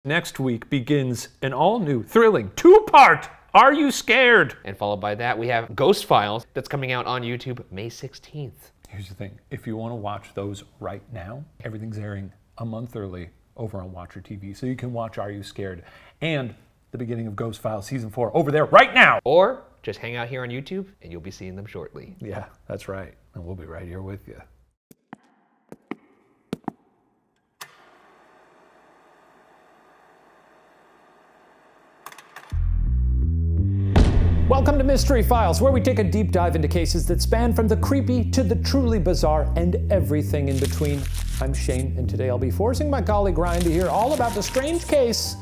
Next week begins an all-new, thrilling, two-part Are You Scared? And followed by that, we have Ghost Files that's coming out on YouTube May 16th. Here's the thing. If you want to watch those right now, everything's airing a month early over on Watcher TV. So you can watch Are You Scared and the beginning of Ghost Files Season 4 over there right now. Or just hang out here on YouTube and you'll be seeing them shortly. Yeah, that's right. And we'll be right here with you. Welcome to Mystery Files, where we take a deep dive into cases that span from the creepy to the truly bizarre and everything in between. I'm Shane, and today I'll be forcing my colleague Ryan to hear all about the strange case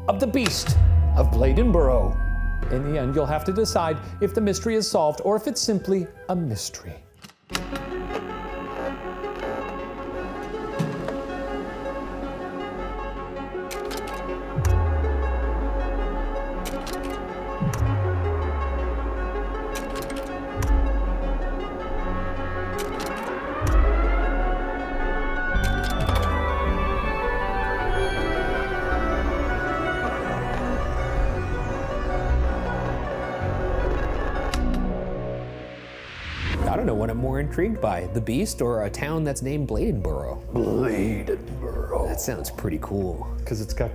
of the Beast of Bladenboro. In the end, you'll have to decide if the mystery is solved or if it's simply a mystery. I don't know what I'm more intrigued by, the Beast or a town that's named Bladenboro. Bladenboro. That sounds pretty cool. Because it's got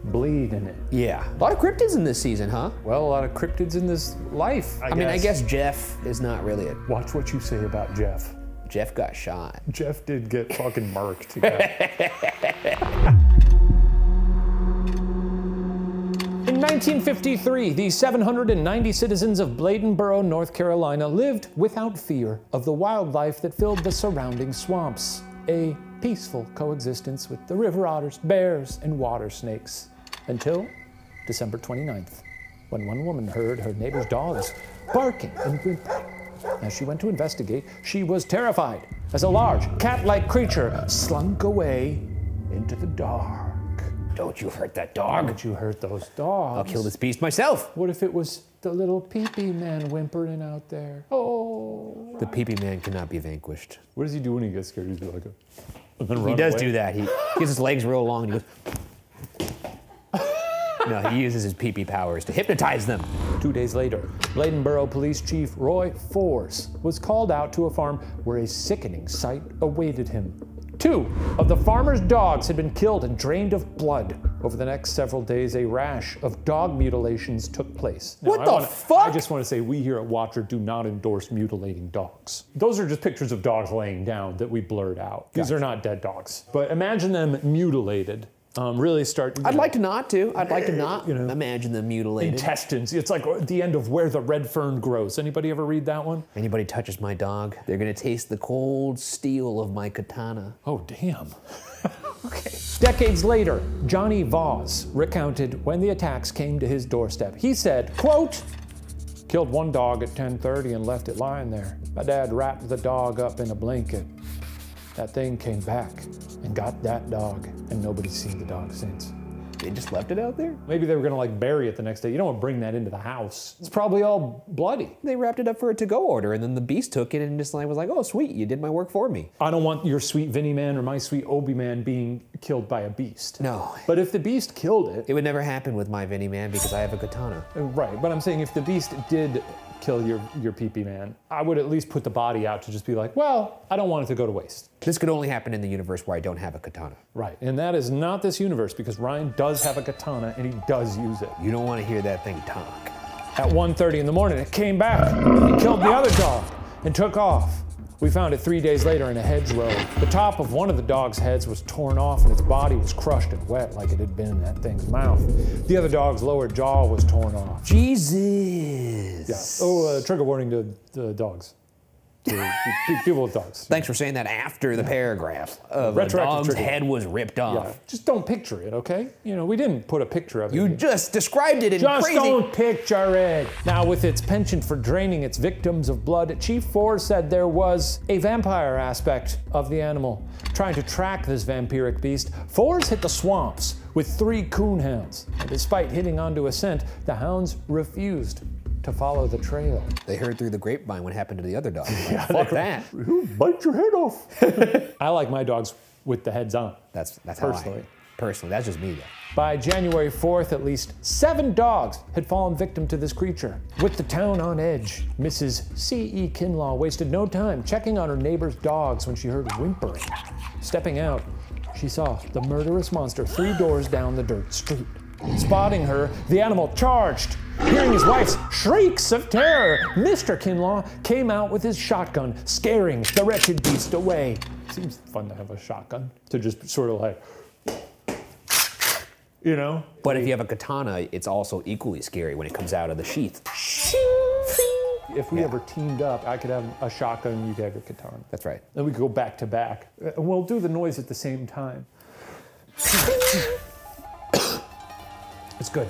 bleed in it. Yeah. A lot of cryptids in this season, huh? Well, a lot of cryptids in this life, I mean, I guess Jeff is not really a... Watch what you say about Jeff. Jeff got shot. Jeff did get fucking murked. Yeah. In 1953, the 790 citizens of Bladenboro, North Carolina lived without fear of the wildlife that filled the surrounding swamps. A peaceful coexistence with the river otters, bears, and water snakes. Until December 29th, when one woman heard her neighbor's dogs barking and whimpering. As she went to investigate, she was terrified as a large, cat-like creature slunk away into the dark. Don't you hurt that dog. Don't you hurt those dogs. I'll kill this beast myself. What if it was the little pee-pee man whimpering out there? Oh. The pee-pee man cannot be vanquished. What does he do when he gets scared? He's like, he does do that. He gets his legs real long and he goes. No, he uses his pee-pee powers to hypnotize them. 2 days later, Bladenboro Police Chief Roy Force was called out to a farm where a sickening sight awaited him. 2 of the farmer's dogs had been killed and drained of blood. Over the next several days, a rash of dog mutilations took place. Now, what the fuck? I just want to say we here at Watcher do not endorse mutilating dogs. Those are just pictures of dogs laying down that we blurred out. These are not dead dogs. But imagine them mutilated. Really start. I'd like to not imagine them mutilated. Intestines. It's like the end of Where the Red Fern Grows. Anybody ever read that one? Anybody touches my dog, they're gonna taste the cold steel of my katana. Oh, damn. Okay. Decades later, Johnny Voss recounted when the attacks came to his doorstep. He said, quote, "Killed one dog at 10:30 and left it lying there. My dad wrapped the dog up in a blanket. That thing came back and got that dog, and nobody's seen the dog since." They just left it out there? Maybe they were gonna like bury it the next day. You don't want to bring that into the house. It's probably all bloody. They wrapped it up for a to-go order, and then the Beast took it and just like was like, "Oh, sweet, you did my work for me." I don't want your sweet Vinny Man or my sweet Obi Man being killed by a beast. No. But if the beast killed it... It would never happen with my Vinny Man because I have a katana. Right, but I'm saying if the beast did kill your pee-pee man, I would at least put the body out to just be like, well, I don't want it to go to waste. This could only happen in the universe where I don't have a katana. Right, and that is not this universe because Ryan does have a katana and he does use it. You don't want to hear that thing talk. At 1:30 in the morning, it came back. He killed the other dog and took off. We found it 3 days later in a hedgerow. The top of one of the dog's heads was torn off and its body was crushed and wet like it had been in that thing's mouth. The other dog's lower jaw was torn off. Jesus. Yeah. Oh, trigger warning to the dogs. To people with dogs. Thanks for saying that after the paragraph of the dog's head was ripped off. Yeah. Just don't picture it, okay? You know, we didn't put a picture of it. You just described it in crazy... Just don't picture it. Now, with its penchant for draining its victims of blood, Chief Force said there was a vampire aspect of the animal. Trying to track this vampiric beast, Force hit the swamps with 3 coonhounds. And despite hitting onto a scent, the hounds refused to follow the trail. They heard through the grapevine what happened to the other dog. Yeah, fuck that. Bite your head off. I like my dogs with the heads on. That's personally. personally. That's just me, though. By January 4th, at least 7 dogs had fallen victim to this creature. With the town on edge, Mrs. C.E. Kinlaw wasted no time checking on her neighbor's dogs when she heard whimpering. Stepping out, she saw the murderous monster 3 doors down the dirt street. Spotting her, the animal charged. Hearing his wife's shrieks of terror, Mr. Kinlaw came out with his shotgun, scaring the wretched beast away. Seems fun to have a shotgun, to just sort of like, you know? But if you have a katana, it's also equally scary when it comes out of the sheath. If we ever teamed up, I could have a shotgun, you could have a katana. That's right. Then we could go back to back. And we'll do the noise at the same time. It's good.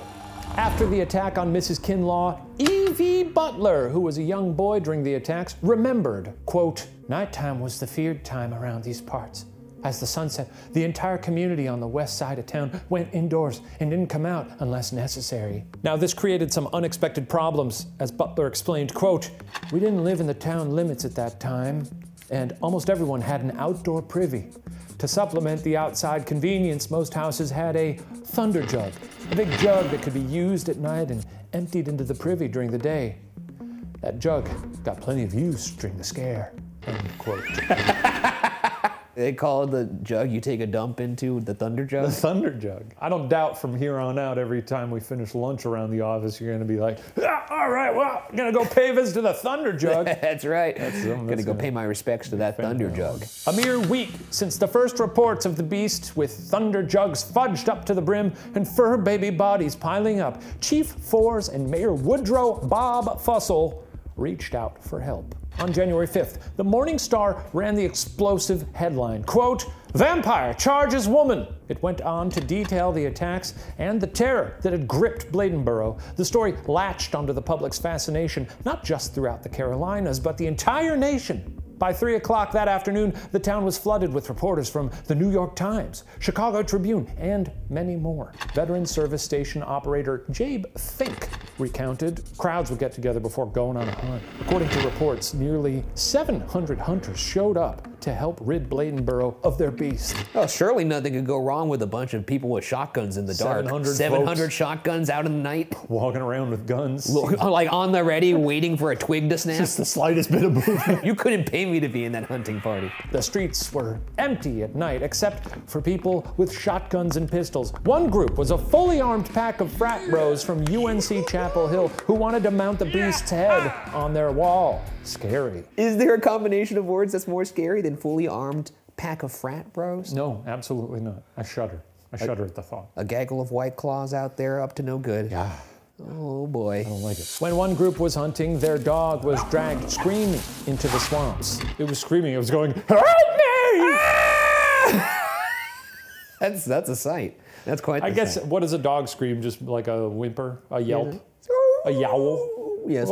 After the attack on Mrs. Kinlaw, E.V. Butler, who was a young boy during the attacks, remembered, quote, "Nighttime was the feared time around these parts. As the sun set, the entire community on the west side of town went indoors and didn't come out unless necessary." Now, this created some unexpected problems. As Butler explained, quote, "We didn't live in the town limits at that time, and almost everyone had an outdoor privy. To supplement the outside convenience, most houses had a thunder jug, a big jug that could be used at night and emptied into the privy during the day. That jug got plenty of use during the scare," unquote. They call it the jug you take a dump into, the thunder jug? The thunder jug. I don't doubt from here on out, every time we finish lunch around the office, you're gonna be like, all right, well, I'm gonna go pay visits to the thunder jug. That's right. I'm gonna go pay my respects to that thunder jug. A mere week since the first reports of the beast, with thunder jugs fudged up to the brim and fur baby bodies piling up, Chief Fours and Mayor Woodrow Bob Fussell reached out for help. On January 5th, the Morning Star ran the explosive headline, quote, "Vampire charges woman." It went on to detail the attacks and the terror that had gripped Bladenboro. The story latched onto the public's fascination, not just throughout the Carolinas, but the entire nation. By 3 o'clock that afternoon, the town was flooded with reporters from the New York Times, Chicago Tribune, and many more. Veteran service station operator Jabe Fink recounted crowds would get together before going on a hunt. According to reports, nearly 700 hunters showed up to help rid Bladenboro of their beast. Oh, surely nothing could go wrong with a bunch of people with shotguns in the dark. 700 shotguns out in the night. Walking around with guns. Like on the ready, waiting for a twig to snap. Just the slightest bit of movement. You couldn't pay me to be in that hunting party. The streets were empty at night, except for people with shotguns and pistols. One group was a fully armed pack of frat bros from UNC Chapel Hill who wanted to mount the beast's head on their wall. Scary. Is there a combination of words that's more scary than fully armed pack of frat bros? No, absolutely not. I shudder. I shudder at the thought. A gaggle of White Claws out there up to no good. Yeah. Oh boy. I don't like it. When one group was hunting, their dog was dragged screaming into the swamps. It was screaming. It was going, "Help me!" That's a sight. That's quite the I guess, sight. what does a dog scream? Just like a whimper? A yelp? A yowl? Yes.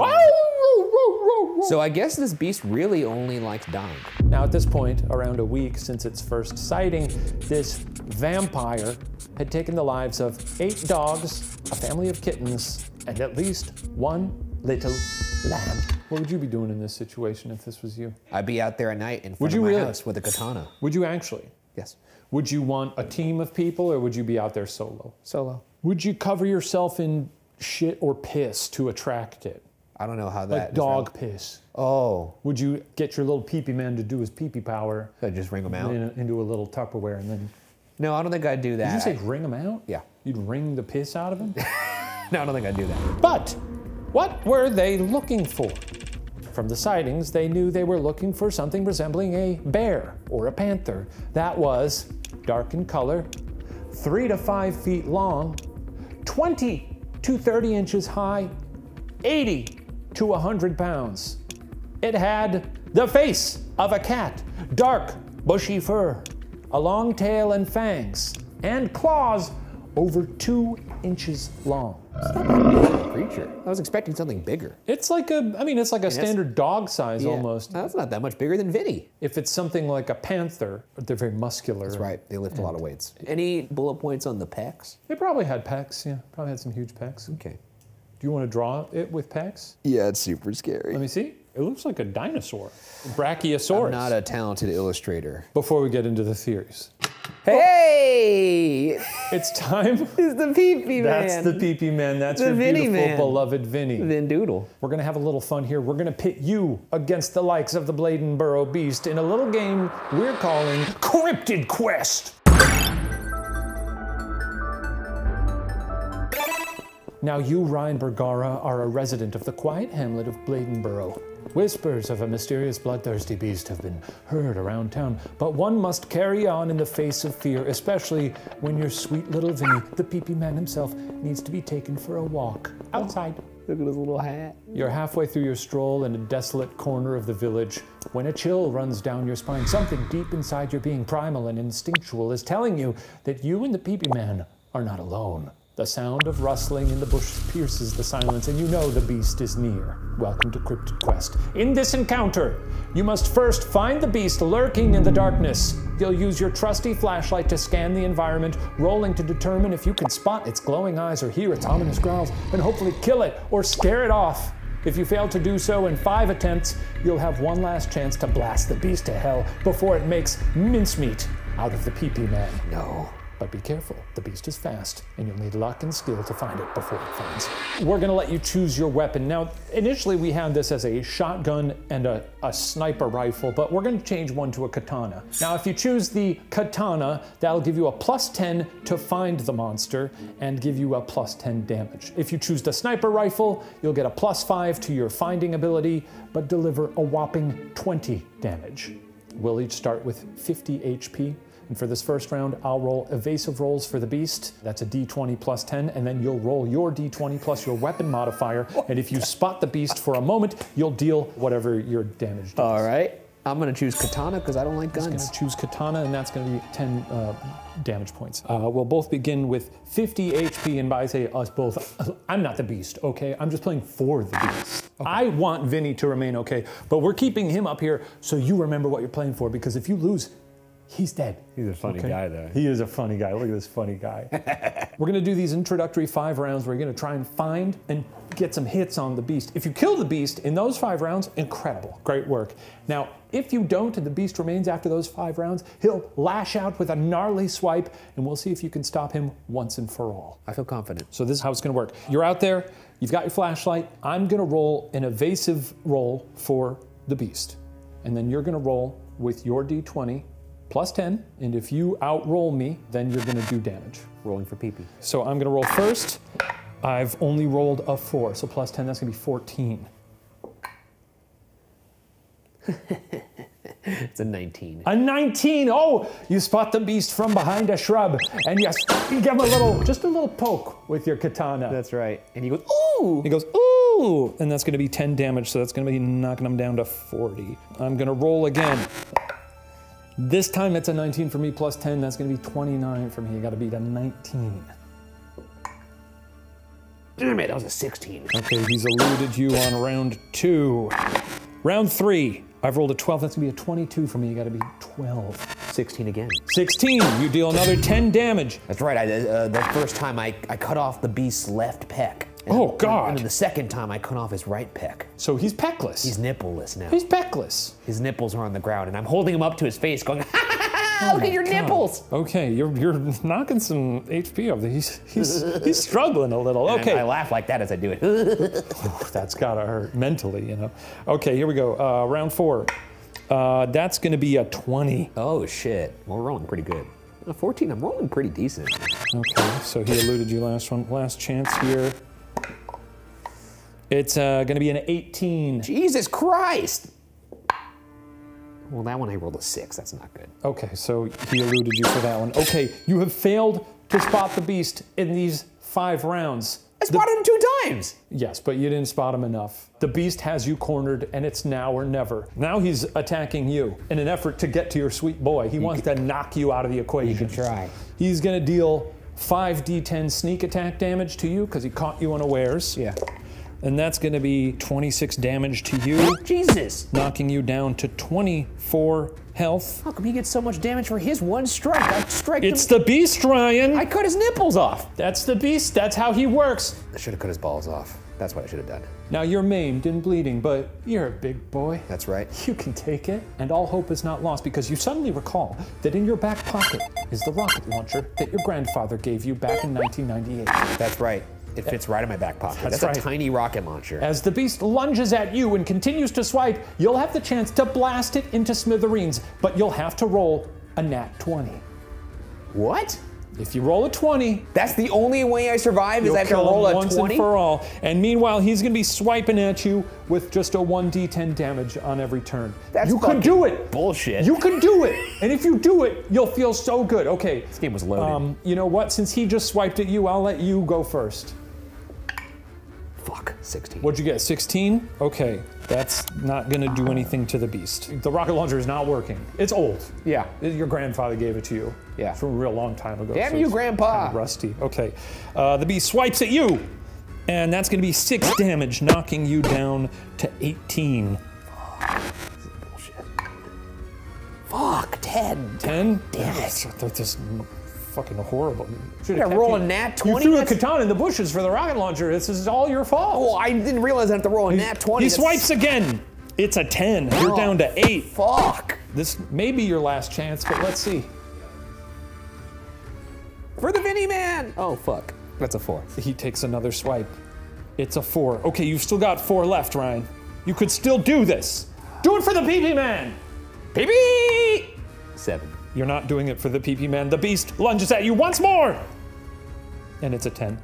So I guess this beast really only likes dying. Now at this point, around a week since its first sighting, this vampire had taken the lives of 8 dogs, a family of kittens, and at least 1 little lamb. What would you be doing in this situation if this was you? I'd be out there at night in front of my house with a katana. Would you actually? Yes. Would you want a team of people, or would you be out there solo? Solo. Would you cover yourself in shit or piss to attract it? I don't know how that Like is dog piss. Oh. Would you get your little pee-pee man to do his pee-pee power? So just wring them out? Into a little Tupperware and then... No, I don't think I'd do that. Did you say wring them out? Yeah. You'd wring the piss out of him? No, I don't think I'd do that. But what were they looking for? From the sightings, they knew they were looking for something resembling a bear or a panther. That was dark in color, 3 to 5 feet long, 20 to 30 inches high, 80 to 100 pounds. It had the face of a cat, dark, bushy fur, a long tail and fangs, and claws over 2 inches long. It's not that big of a creature. I was expecting something bigger. It's like a standard dog size almost. That's not that much bigger than Vinny. If it's something like a panther, they're very muscular. That's right. They lift a lot of weights. Any bullet points on the pecs? They probably had pecs, yeah. Probably had some huge pecs. Okay. Do you want to draw it with pecs? Yeah, it's super scary. Let me see. It looks like a dinosaur. Brachiosaurus. I'm not a talented illustrator. Before we get into the theories. Hey! It's time. It's the Pee-Pee Man. That's the Pee-Pee Man. That's The your Vinny beautiful, Man. beloved Vinny. Vin Doodle. We're gonna have a little fun here. We're gonna pit you against the likes of the Bladenboro Beast in a little game we're calling Cryptid Quest. Now you, Ryan Bergara, are a resident of the quiet hamlet of Bladenboro. Whispers of a mysterious bloodthirsty beast have been heard around town, but one must carry on in the face of fear, especially when your sweet little Vinny, the Pee-Pee Man himself, needs to be taken for a walk outside. Look at his little hat. You're halfway through your stroll in a desolate corner of the village when a chill runs down your spine. Something deep inside your being, primal and instinctual, is telling you that you and the Pee-Pee Man are not alone. The sound of rustling in the bush pierces the silence, and you know the beast is near. Welcome to Cryptid Quest. In this encounter, you must first find the beast lurking in the darkness. You'll use your trusty flashlight to scan the environment, rolling to determine if you can spot its glowing eyes or hear its ominous growls, and hopefully kill it or scare it off. If you fail to do so in 5 attempts, you'll have one last chance to blast the beast to hell before it makes mincemeat out of the Pee-Pee Man. No. But be careful, the beast is fast, and you'll need luck and skill to find it before it finds you. We're gonna let you choose your weapon. Now, initially we had this as a shotgun and a sniper rifle, but we're gonna change one to a katana. Now, if you choose the katana, that'll give you a +10 to find the monster and give you a +10 damage. If you choose the sniper rifle, you'll get a +5 to your finding ability, but deliver a whopping 20 damage. We'll each start with 50 HP. And for this first round, I'll roll evasive rolls for the beast. That's a D20 +10, and then you'll roll your D20 plus your weapon modifier. And if you spot the beast for a moment, you'll deal whatever your damage does. All right. I'm gonna choose katana because I don't like guns. I'm gonna choose katana, and that's gonna be 10 damage points. We'll both begin with 50 HP, and by say us both, I'm not the beast, okay? I'm just playing for the beast. Okay. I want Vinny to remain okay, but we're keeping him up here so you remember what you're playing for, because if you lose, he's dead. He's a funny guy, though. He is a funny guy. Look at this funny guy. We're gonna do these introductory 5 rounds where you're gonna try and find and get some hits on the beast. If you kill the beast in those 5 rounds, incredible, great work. Now, if you don't and the beast remains after those 5 rounds, he'll lash out with a gnarly swipe, and we'll see if you can stop him once and for all. I feel confident. So this is how it's gonna work. You're out there, you've got your flashlight. I'm gonna roll an evasive roll for the beast. And then you're gonna roll with your D20 +10, and if you outroll me, then you're gonna do damage. Rolling for Pee-Pee. So I'm gonna roll first. I've only rolled a 4, so +10, that's gonna be 14. It's a 19. A 19, oh! You spot the beast from behind a shrub, and you give him just a little poke with your katana. That's right. And he goes, ooh! He goes, ooh! And that's gonna be 10 damage, so that's gonna be knocking him down to 40. I'm gonna roll again. This time it's a 19 for me +10, that's gonna be 29 for me. You gotta beat a 19. Damn it, that was a 16. Okay, he's eluded you on round 2. Round 3, I've rolled a 12, that's gonna be a 22 for me. You gotta beat 12. 16 again. 16, you deal another 10 damage. That's right, the first time I cut off the beast's left pec. Oh, God. And then the second time I cut off his right pec. So he's peckless. He's nippleless now. He's peckless. His nipples are on the ground, and I'm holding him up to his face going, ha ha ha, look at your nipples. Okay, you're knocking some HP off. He's struggling a little. And okay. I laugh like that as I do it. That's gotta hurt mentally, you know. Okay, here we go. Round 4. That's gonna be a 20. Oh shit, well, we're rolling pretty good. 14, I'm rolling pretty decent. Okay, so he eluded you last one. Last chance here. It's gonna be an 18. Jesus Christ! Well, that one I rolled a 6, that's not good. Okay, so he eluded you for that one. Okay, you have failed to spot the beast in these 5 rounds. I spotted him 2 times! Yes, but you didn't spot him enough. The beast has you cornered, and it's now or never. Now he's attacking you in an effort to get to your sweet boy. He wants to knock you out of the equation. You can try. He's gonna deal 5d10 sneak attack damage to you because he caught you unawares. Yeah. And that's gonna be 26 damage to you. Jesus! Knocking you down to 24 health. How come he gets so much damage for his one strike? I strike It's the beast, Ryan! I cut his nipples off! That's the beast, that's how he works. I should have cut his balls off. That's what I should have done. Now you're maimed and bleeding, but you're a big boy. That's right. You can take it, and all hope is not lost because you suddenly recall that in your back pocket is the rocket launcher that your grandfather gave you back in 1998. That's right. It fits right in my back pocket. That's right. a tiny rocket launcher. As the beast lunges at you and continues to swipe, you'll have the chance to blast it into smithereens, but you'll have to roll a nat 20. What? If you roll a 20, that's the only way I survive is I have to roll a 20? Once and for all. And meanwhile, he's gonna be swiping at you with just a 1d10 damage on every turn. You can do it. Bullshit. You can do it. And if you do it, you'll feel so good. Okay. This game was loaded. You know what? Since he just swiped at you, I'll let you go first. Fuck, 16. What'd you get, 16? Okay, that's not gonna do anything to the beast. The rocket launcher is not working. It's old. Yeah. Your grandfather gave it to you. Yeah. From a real long time ago. Damn you, Grandpa. Kind of rusty. Okay, the beast swipes at you, and that's gonna be 6 damage, knocking you down to 18. Bullshit. Fuck, 10. 10? Damn it. That's just fucking horrible. You gotta roll a nat 20? You threw a katana in the bushes for the rocket launcher. This is all your fault. Oh, I didn't realize I have to roll a nat 20. He swipes again. It's a 10. You're down to 8. Fuck. This may be your last chance, but let's see. For the Vinny Man. Oh, fuck. That's a 4. He takes another swipe. It's a 4. Okay, you've still got 4 left, Ryan. You could still do this. Do it for the PP Man. PP! 7. You're not doing it for the PP Man. The beast lunges at you once more. And it's a 10.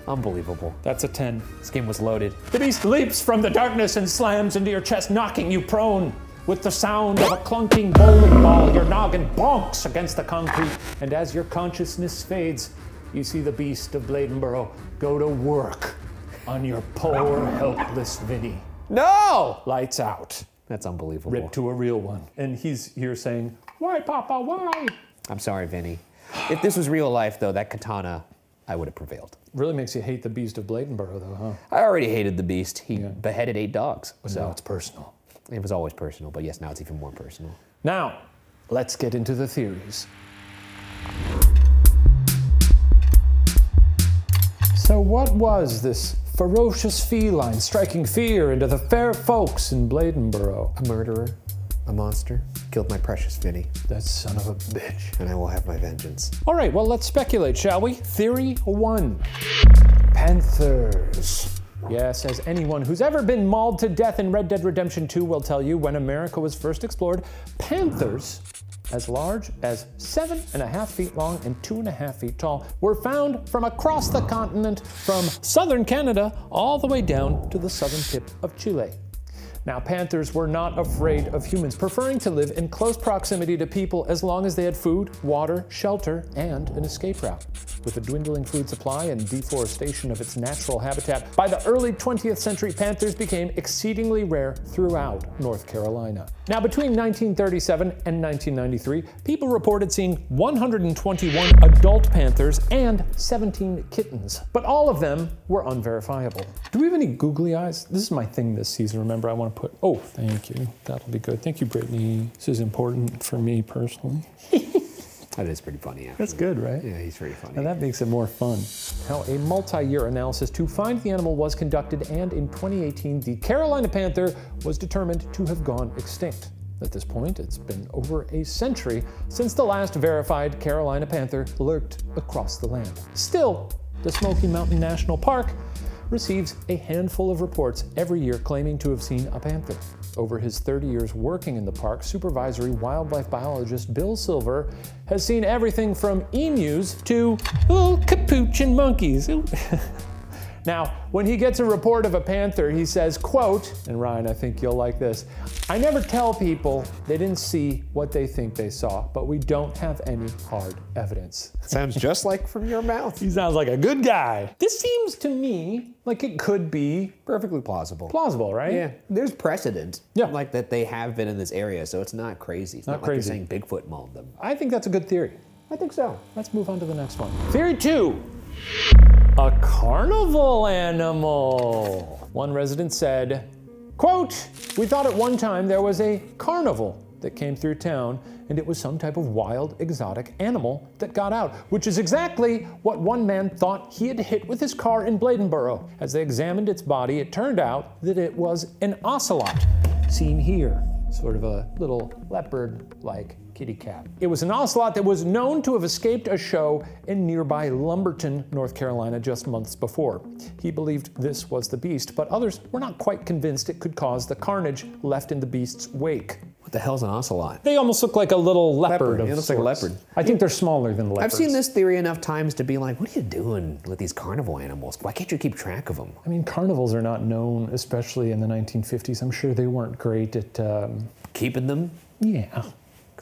Unbelievable. That's a 10. This game was loaded. The beast leaps from the darkness and slams into your chest, knocking you prone. With the sound of a clunking bowling ball, your noggin bonks against the concrete, and as your consciousness fades, you see the beast of Bladenboro go to work on your poor, helpless Vinny. No! Lights out. That's unbelievable. Ripped to a real one. And he's here saying, "Why, Papa, why?" I'm sorry, Vinny. If this was real life, though, that katana, I would have prevailed. Really makes you hate the beast of Bladenboro, though, huh? I already hated the beast. He beheaded 8 dogs. But now it's personal. It was always personal, but yes, now it's even more personal. Now, let's get into the theories. So what was this ferocious feline striking fear into the fair folks in Bladenboro? A murderer, a monster, killed my precious Vinny. That son of a bitch. And I will have my vengeance. All right, well, let's speculate, shall we? Theory 1. Panthers. Yes, as anyone who's ever been mauled to death in Red Dead Redemption 2 will tell you, when America was first explored, panthers as large as 7.5 feet long and 2.5 feet tall were found from across the continent, from southern Canada all the way down to the southern tip of Chile. Now, panthers were not afraid of humans, preferring to live in close proximity to people as long as they had food, water, shelter, and an escape route. With a dwindling food supply and deforestation of its natural habitat, by the early 20th century, panthers became exceedingly rare throughout North Carolina. Now, between 1937 and 1993, people reported seeing 121 adult panthers and 17 kittens, but all of them were unverifiable. Do we have any googly eyes? This is my thing this season, remember, I want to put, oh, thank you, that'll be good. Thank you, Brittany. This is important for me personally. That is pretty funny, actually. That's good, right? Yeah, he's pretty funny. And that makes it more fun. Now, a multi-year analysis to find the animal was conducted, and in 2018, the Carolina panther was determined to have gone extinct. At this point, it's been over a century since the last verified Carolina panther lurked across the land. Still, the Smoky Mountain National Park receives a handful of reports every year claiming to have seen a panther. Over his 30 years working in the park, supervisory wildlife biologist Bill Silver has seen everything from emus to little capuchin monkeys. Now, when he gets a report of a panther, he says, quote, and Ryan, I think you'll like this, "I never tell people they didn't see what they think they saw, but we don't have any hard evidence." Sounds just like from your mouth. He sounds like a good guy. This seems to me like it could be Perfectly plausible. plausible, right? Yeah, there's precedent. Yeah. Like that they have been in this area, so it's not crazy. It's not crazy. like you're saying Bigfoot mauled them. I think that's a good theory. I think so. Let's move on to the next one. Theory 2. A carnival animal. One resident said, quote, "We thought at one time there was a carnival that came through town, and it was some type of wild, exotic animal that got out, which is exactly what one man thought he had hit with his car in Bladenboro. As they examined its body, it turned out that it was an ocelot, seen here, sort of a little leopard-like kitty cat. It was an ocelot that was known to have escaped a show in nearby Lumberton, North Carolina, just months before. He believed this was the beast, but others were not quite convinced it could cause the carnage left in the beast's wake. What the hell's an ocelot? They almost look like a little leopard. It looks like a leopard. I think they're smaller than leopards. I've seen this theory enough times to be like, what are you doing with these carnival animals? Why can't you keep track of them? I mean, carnivals are not known, especially in the 1950s. I'm sure they weren't great at... keeping them? Yeah.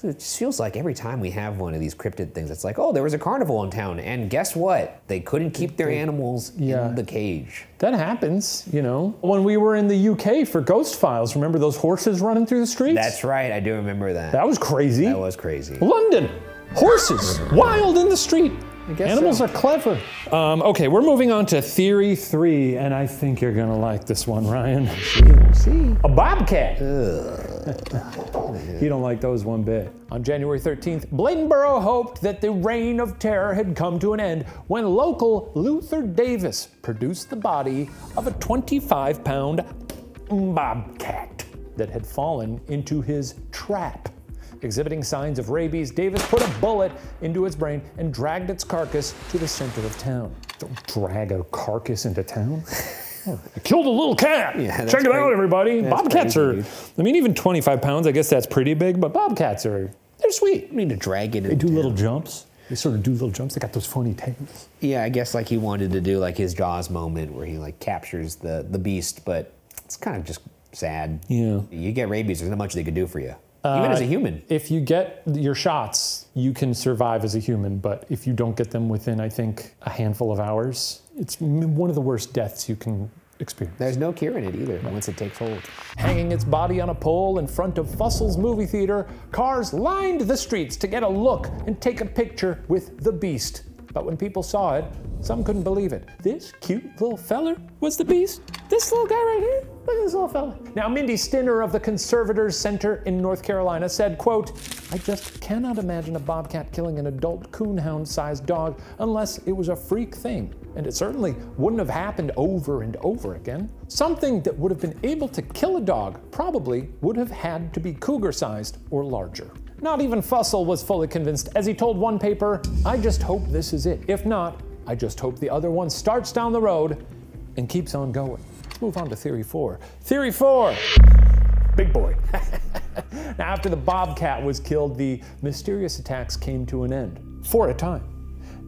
It just feels like every time we have one of these cryptid things, it's like, oh, there was a carnival in town, and guess what? They couldn't keep their animals in the cage. That happens, you know. When we were in the UK for Ghost Files, remember those horses running through the streets? That's right, I do remember that. That was crazy. That was crazy. London, horses, wild in the street. I guess Animals are clever. Okay, we're moving on to theory 3, and I think you're gonna like this one, Ryan. We'll see. A bobcat. You don't like those one bit. On January 13th, Bladenboro hoped that the reign of terror had come to an end when local Luther Davis produced the body of a 25-pound bobcat that had fallen into his trap. Exhibiting signs of rabies, Davis put a bullet into its brain and dragged its carcass to the center of town. Don't drag a carcass into town. I killed a little cat. Yeah, check it out, everybody. That's Bobcats crazy, are, I mean, even 25 pounds, I guess that's pretty big, but bobcats are, they're sweet. You need to drag it in. They do little jumps. They sort of do little jumps. They got those funny tails. Yeah, I guess like he wanted to do like his Jaws moment where he like captures the beast, but it's kind of just sad. Yeah. You get rabies, there's not much they could do for you. Even as a human. If you get your shots, you can survive as a human, but if you don't get them within, I think, a handful of hours, it's one of the worst deaths you can experience. There's no curing it either once it takes hold. Hanging its body on a pole in front of Fussel's movie theater, cars lined the streets to get a look and take a picture with the beast. But when people saw it, some couldn't believe it. This cute little feller was the beast? This little guy right here? Look at this little fella. Now, Mindy Stinner of the Conservators Center in North Carolina said, quote, I just cannot imagine a bobcat killing an adult coonhound-sized dog unless it was a freak thing. And it certainly wouldn't have happened over and over again. Something that would have been able to kill a dog probably would have had to be cougar-sized or larger. Not even Fussell was fully convinced, as he told one paper, I just hope this is it. If not, I just hope the other one starts down the road and keeps on going. Let's move on to theory 4. Theory 4, Big Boy. Now, after the bobcat was killed, the mysterious attacks came to an end, for a time.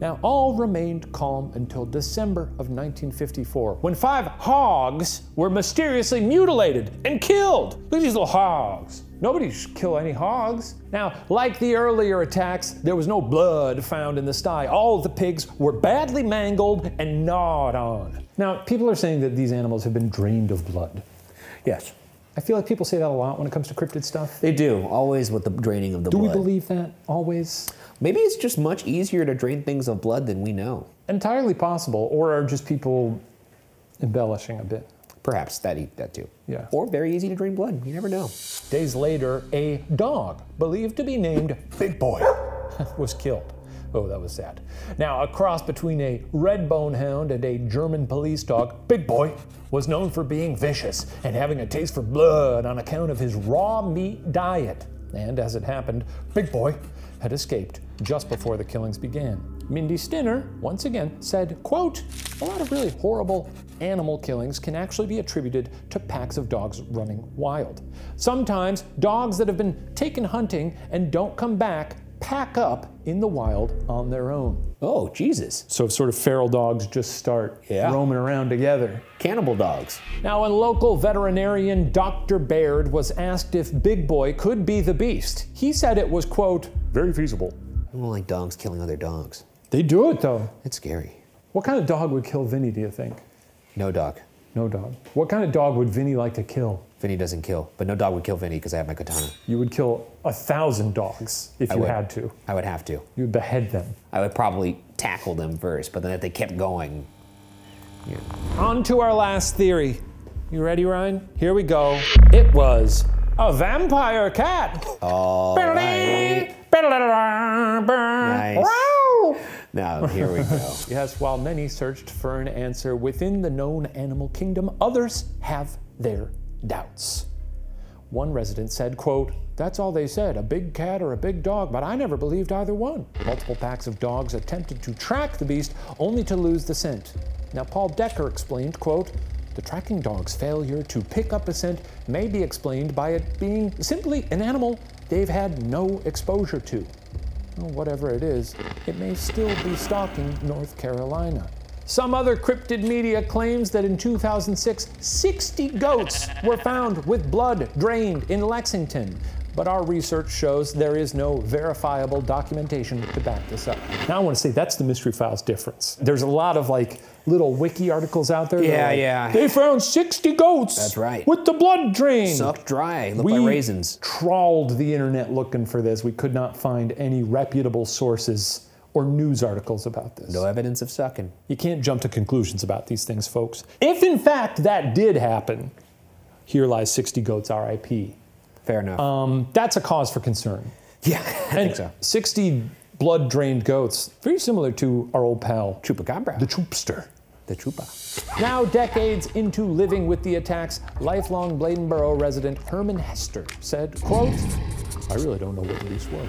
Now, all remained calm until December of 1954, when 5 hogs were mysteriously mutilated and killed. Look at these little hogs. Nobody should kill any hogs. Now, like the earlier attacks, there was no blood found in the sty. All of the pigs were badly mangled and gnawed on. Now, people are saying that these animals have been drained of blood. Yes. I feel like people say that a lot when it comes to cryptid stuff. They do, always with the draining of the blood. Do we believe that, always? Maybe it's just much easier to drain things of blood than we know. Entirely possible, or are just people embellishing a bit? Perhaps that too. Yeah. Or very easy to drain blood, you never know. Days later, a dog, believed to be named Big Boy, was killed. Oh, that was sad. Now, a cross between a red bone hound and a German police dog, Big Boy was known for being vicious and having a taste for blood on account of his raw meat diet. And as it happened, Big Boy had escaped just before the killings began. Mindy Stinner, once again, said, quote, a lot of really horrible animal killings can actually be attributed to packs of dogs running wild. Sometimes dogs that have been taken hunting and don't come back pack up in the wild on their own. Oh, Jesus. So sort of feral dogs just start roaming around together. Cannibal dogs. Now, when local veterinarian Dr. Baird was asked if Big Boy could be the beast, he said it was, quote, very feasible. I don't like dogs killing other dogs. They do it, though. It's scary. What kind of dog would kill Vinny, do you think? No dog. No dog. What kind of dog would Vinny like to kill? Vinny doesn't kill, but no dog would kill Vinny because I have my katana. You would kill 1,000 dogs if you had to. I would have to. You would behead them. I would probably tackle them first, but then if they kept going, On to our last theory. You ready, Ryan? Here we go. It was A vampire cat. All right. Nice. Now, here we go. Yes, while many searched for an answer within the known animal kingdom, others have their doubts. One resident said, quote, "That's all they said, a big cat or a big dog, but I never believed either one." Multiple packs of dogs attempted to track the beast, only to lose the scent. Now, Paul Decker explained, quote, "The tracking dog's failure to pick up a scent may be explained by it being simply an animal they've had no exposure to. Well, whatever it is, it may still be stalking North Carolina." Some other cryptid media claims that in 2006, 60 goats were found with blood drained in Lexington. But our research shows there is no verifiable documentation to back this up. Now I want to say that's the Mystery Files difference. There's a lot of like little wiki articles out there. Yeah, like, yeah. They found 60 goats. That's right. With the blood drained. Sucked dry, looked like raisins. Trawled the internet looking for this. We could not find any reputable sources or news articles about this. No evidence of sucking. You can't jump to conclusions about these things, folks. If in fact that did happen, here lies 60 goats RIP. Fair enough. That's a cause for concern. Yeah, I think so. 60 blood-drained goats, very similar to our old pal, Chupacabra. the Choopster. The Chupa. Now, decades into living with the attacks, lifelong Bladenboro resident Herman Hester said, quote, "I really don't know what the beast was."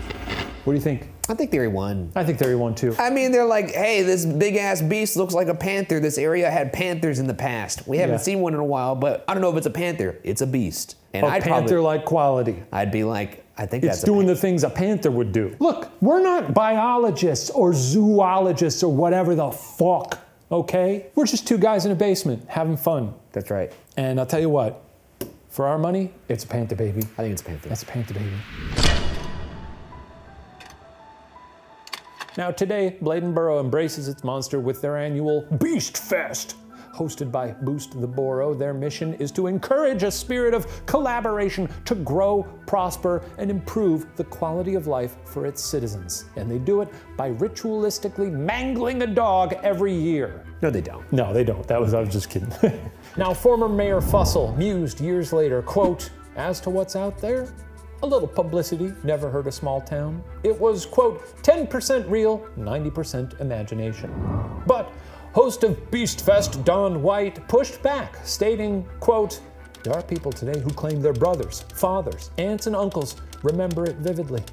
What do you think? I think theory one. I think theory one too. I mean, they're like, hey, this big ass beast looks like a panther. This area had panthers in the past. We haven't seen one in a while, but I don't know if it's a panther. It's a beast. And A panther-like quality. I'd be like, I think It's that's doing the things a panther would do. Look, we're not biologists or zoologists or whatever the fuck, okay? We're just two guys in a basement having fun. That's right. And I'll tell you what, for our money, it's a panther, baby. I think it's a panther. That's a panther, baby. Now today, Bladenboro embraces its monster with their annual Beast Fest. Hosted by Boost the Boro, their mission is to encourage a spirit of collaboration to grow, prosper, and improve the quality of life for its citizens. And they do it by ritualistically mangling a dog every year. No, they don't. No, they don't. I was just kidding. Now, former Mayor Fussell mused years later, quote, "As to what's out there, a little publicity never hurt a small town. It was, quote, 10% real, 90% imagination." But host of Beast Fest, Don White, pushed back, stating, quote, "There are people today who claim their brothers, fathers, aunts, and uncles remember it vividly.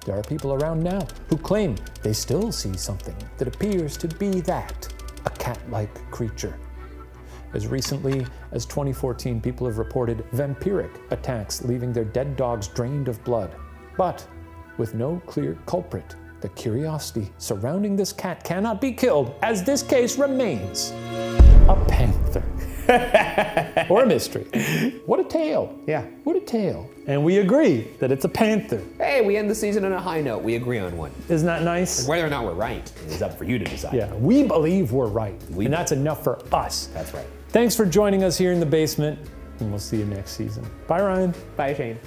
There are people around now who claim they still see something that appears to be that, a cat-like creature." As recently as 2014, people have reported vampiric attacks, leaving their dead dogs drained of blood. But with no clear culprit, the curiosity surrounding this cat cannot be killed, as this case remains a panther. Or a mystery. What a tale. Yeah. What a tale. And we agree that it's a panther. Hey, we end the season on a high note. We agree on one. Isn't that nice? Whether or not we're right is up for you to decide. Yeah, we believe we're right. And that's enough for us. That's right. Thanks for joining us here in the basement, and we'll see you next season. Bye, Ryan. Bye, Shane.